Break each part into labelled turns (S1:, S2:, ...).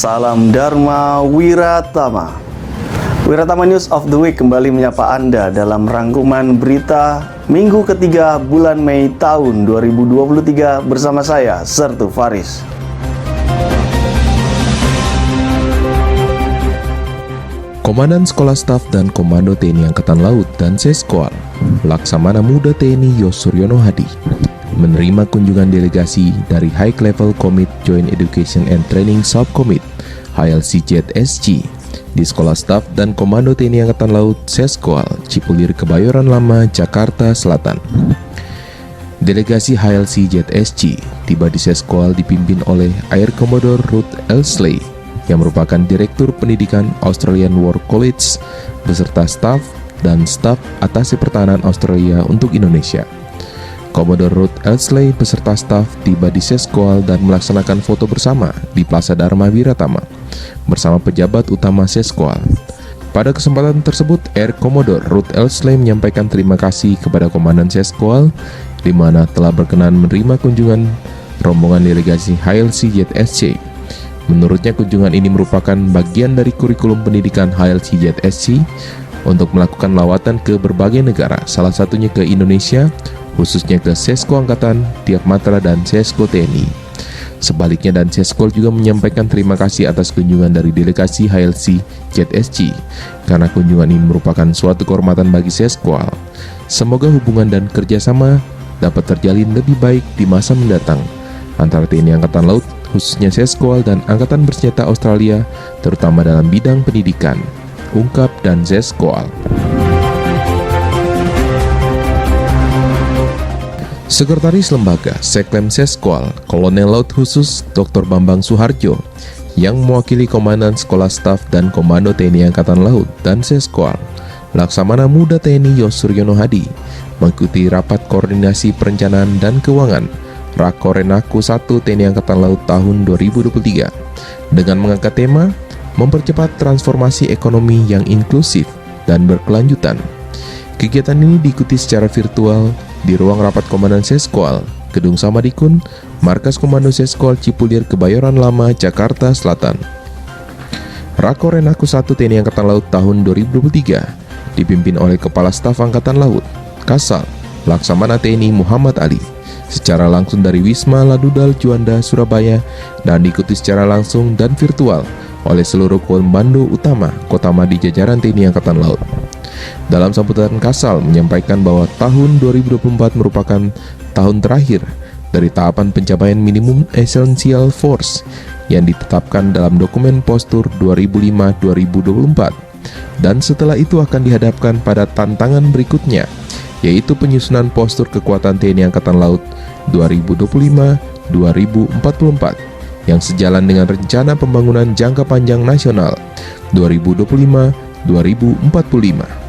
S1: Salam Dharma Wiratama. Wiratama News of the Week kembali menyapa Anda dalam rangkuman berita minggu ketiga bulan Mei tahun 2023 bersama saya, Sertu Faris.
S2: Komandan Sekolah Staf dan Komando TNI Angkatan Laut dan Seskol, Laksamana Muda TNI Yosuryono Hadi, menerima kunjungan delegasi dari High Level Commit Joint Education and Training Subcommit HLCJSC di Sekolah Staf dan Komando TNI Angkatan Laut Seskol, Cipulir, Kebayoran Lama, Jakarta Selatan. Delegasi HLCJSC tiba di Seskol dipimpin oleh Air Commodore Ruth Elsley yang merupakan Direktur Pendidikan Australian War College beserta staf dan staf Atase Pertahanan Australia untuk Indonesia. Commodore Ruth Elsley beserta staf tiba di Seskol dan melaksanakan foto bersama di Plaza Dharma Wiratama bersama pejabat utama Seskol. Pada kesempatan tersebut, Air Commodore Ruth Elsley menyampaikan terima kasih kepada Komandan Seskol di mana telah berkenan menerima kunjungan rombongan delegasi HLCJSC. Menurutnya kunjungan ini merupakan bagian dari kurikulum pendidikan HLCJSC untuk melakukan lawatan ke berbagai negara, salah satunya ke Indonesia, khususnya ke Sesko Angkatan, Tiak Matra, dan Sesko TNI. Sebaliknya, dan Seskol juga menyampaikan terima kasih atas kunjungan dari delegasi HLCJSC karena kunjungan ini merupakan suatu kehormatan bagi Seskol. Semoga hubungan dan kerjasama dapat terjalin lebih baik di masa mendatang antara TNI Angkatan Laut, khususnya Seskol, dan Angkatan Bersenjata Australia, terutama dalam bidang pendidikan, ungkap dan Seskol. Sekretaris Lembaga Seklem Seskol, Kolonel Laut Khusus Dr. Bambang Suharjo, yang mewakili Komandan Sekolah Staf dan Komando TNI Angkatan Laut dan Seskol, Laksamana Muda TNI Yosuryono Hadi, mengikuti rapat koordinasi perencanaan dan keuangan Rakorenaku 1 TNI Angkatan Laut tahun 2023 dengan mengangkat tema mempercepat transformasi ekonomi yang inklusif dan berkelanjutan. Kegiatan ini diikuti secara virtual di ruang rapat Komandan Seskol, Gedung Samadikun, Markas Komando Seskol Cipulir, Kebayoran Lama, Jakarta Selatan. Rakorenaku 1 TNI Angkatan Laut tahun 2023 dipimpin oleh Kepala Staf Angkatan Laut, Kasal, Laksamana TNI Muhammad Ali, secara langsung dari Wisma Ladudal Juanda, Surabaya, dan diikuti secara langsung dan virtual oleh seluruh komando utama Kotamadi jajaran TNI Angkatan Laut. Dalam sambutan, Kasal menyampaikan bahwa tahun 2024 merupakan tahun terakhir dari tahapan pencapaian minimum essential force yang ditetapkan dalam dokumen postur 2005-2024, dan setelah itu akan dihadapkan pada tantangan berikutnya, yaitu penyusunan postur kekuatan TNI Angkatan Laut 2025-2044 yang sejalan dengan rencana pembangunan jangka panjang nasional 2025-2045.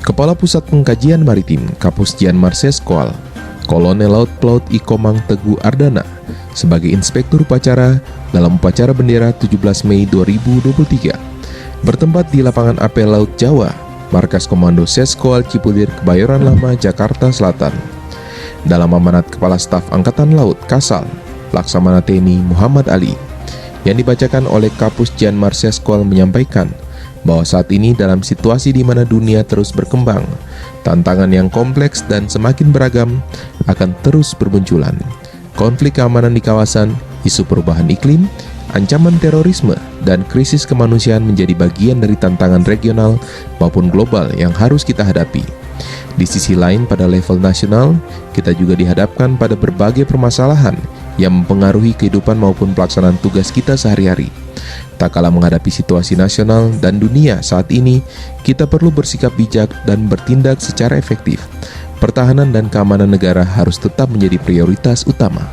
S2: Kepala Pusat Pengkajian Maritim Kapusdian Marseskol, Kolonel Laut Pelaut Ikomang Teguh Ardana, sebagai Inspektur Upacara dalam upacara bendera 17 Mei 2023, bertempat di lapangan apel Laut Jawa, Markas Komando Seskol Cipulir, Kebayoran Lama, Jakarta Selatan. Dalam amanat Kepala Staf Angkatan Laut Kasal, Laksamana TNI Muhammad Ali, yang dibacakan oleh Kapusdian Marseskol, menyampaikan bahwa saat ini dalam situasi di mana dunia terus berkembang, tantangan yang kompleks dan semakin beragam akan terus bermunculan. Konflik keamanan di kawasan, isu perubahan iklim, ancaman terorisme, dan krisis kemanusiaan menjadi bagian dari tantangan regional maupun global yang harus kita hadapi. Di sisi lain, pada level nasional, kita juga dihadapkan pada berbagai permasalahan yang mempengaruhi kehidupan maupun pelaksanaan tugas kita sehari-hari. Tak kalah menghadapi situasi nasional dan dunia saat ini, kita perlu bersikap bijak dan bertindak secara efektif. Pertahanan dan keamanan negara harus tetap menjadi prioritas utama.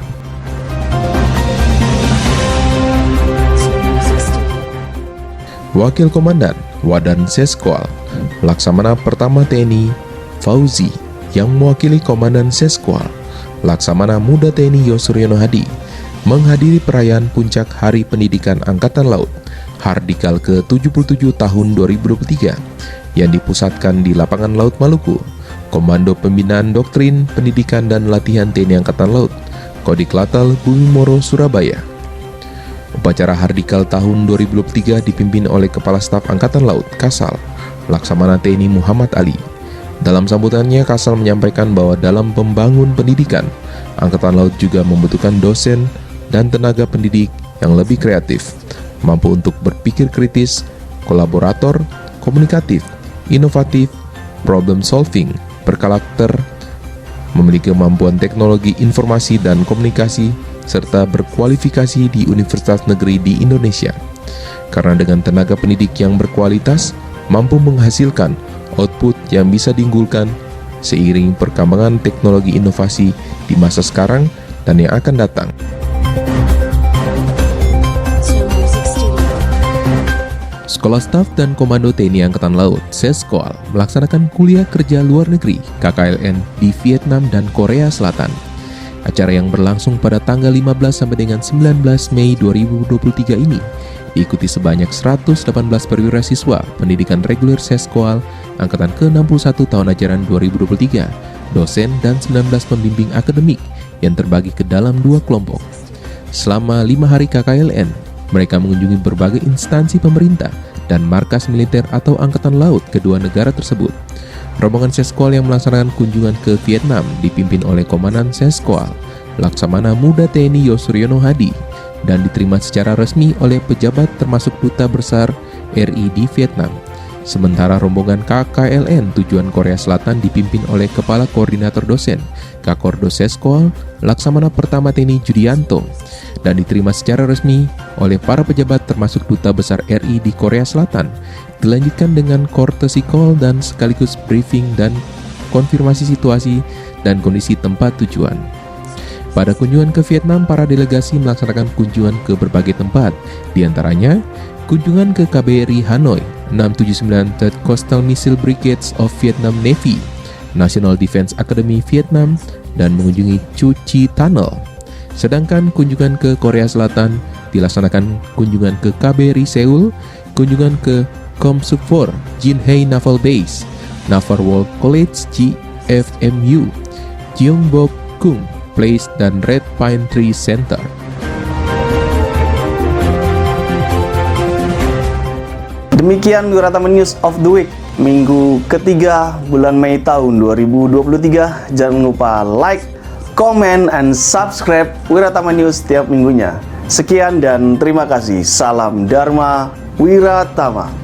S2: Wakil Komandan Wadan Seskol, Laksamana Pertama TNI Fauzi, yang mewakili Komandan Seskol, Laksamana Muda TNI Yosuryono Hadi, menghadiri perayaan puncak Hari Pendidikan Angkatan Laut Hardikal ke-77 tahun 2023 yang dipusatkan di Lapangan Laut Maluku, Komando Pembinaan Doktrin, Pendidikan dan Latihan TNI Angkatan Laut, Kodik Latal, Bumimoro, Surabaya. Upacara Hardikal tahun 2023 dipimpin oleh Kepala Staf Angkatan Laut, Kasal, Laksamana TNI Muhammad Ali. Dalam sambutannya, Kasal menyampaikan bahwa dalam membangun pendidikan, Angkatan Laut juga membutuhkan dosen dan tenaga pendidik yang lebih kreatif, mampu untuk berpikir kritis, kolaborator, komunikatif, inovatif, problem solving, berkarakter, memiliki kemampuan teknologi informasi dan komunikasi, serta berkualifikasi di universitas negeri di Indonesia. Karena dengan tenaga pendidik yang berkualitas, mampu menghasilkan output yang bisa diunggulkan seiring perkembangan teknologi inovasi di masa sekarang dan yang akan datang. Sekolah Staf dan Komando TNI Angkatan Laut (Seskoal) melaksanakan kuliah kerja luar negeri (KKLN) di Vietnam dan Korea Selatan. Acara yang berlangsung pada tanggal 15 sampai dengan 19 Mei 2023 ini diikuti sebanyak 118 perwira siswa pendidikan reguler Seskoal angkatan ke-61 tahun ajaran 2023, dosen dan 19 pembimbing akademik yang terbagi ke dalam 2 kelompok. Selama 5 hari KKLN, mereka mengunjungi berbagai instansi pemerintah dan markas militer atau angkatan laut kedua negara tersebut. Rombongan Seskoal yang melaksanakan kunjungan ke Vietnam dipimpin oleh Komandan Seskoal, Laksamana Muda TNI Yosuryono Hadi, dan diterima secara resmi oleh pejabat termasuk Duta Besar RI di Vietnam. Sementara rombongan KKLN tujuan Korea Selatan dipimpin oleh Kepala Koordinator Dosen Kakordo Seskoal, Laksamana Pertama TNI Judianto, dan diterima secara resmi oleh para pejabat termasuk Duta Besar RI di Korea Selatan. Dilanjutkan dengan courtesy call dan sekaligus briefing dan konfirmasi situasi dan kondisi tempat tujuan. Pada kunjungan ke Vietnam, para delegasi melaksanakan kunjungan ke berbagai tempat, diantaranya kunjungan ke KBRI Hanoi, 679 Third Coastal Missile Brigades of Vietnam Navy, National Defense Academy Vietnam, dan mengunjungi Chu Chi Tunnel. Sedangkan kunjungan ke Korea Selatan dilaksanakan kunjungan ke KBRI Seoul, kunjungan ke Komsukfor Jinhae Naval Base, Naval War College GFMU, Gyeongbokgung Place, dan Red Pine Tree Center.
S1: Demikian Wiratama News of the Week, minggu ketiga bulan Mei tahun 2023. Jangan lupa like, comment, and subscribe Wiratama News setiap minggunya. Sekian dan terima kasih. Salam Dharma Wiratama.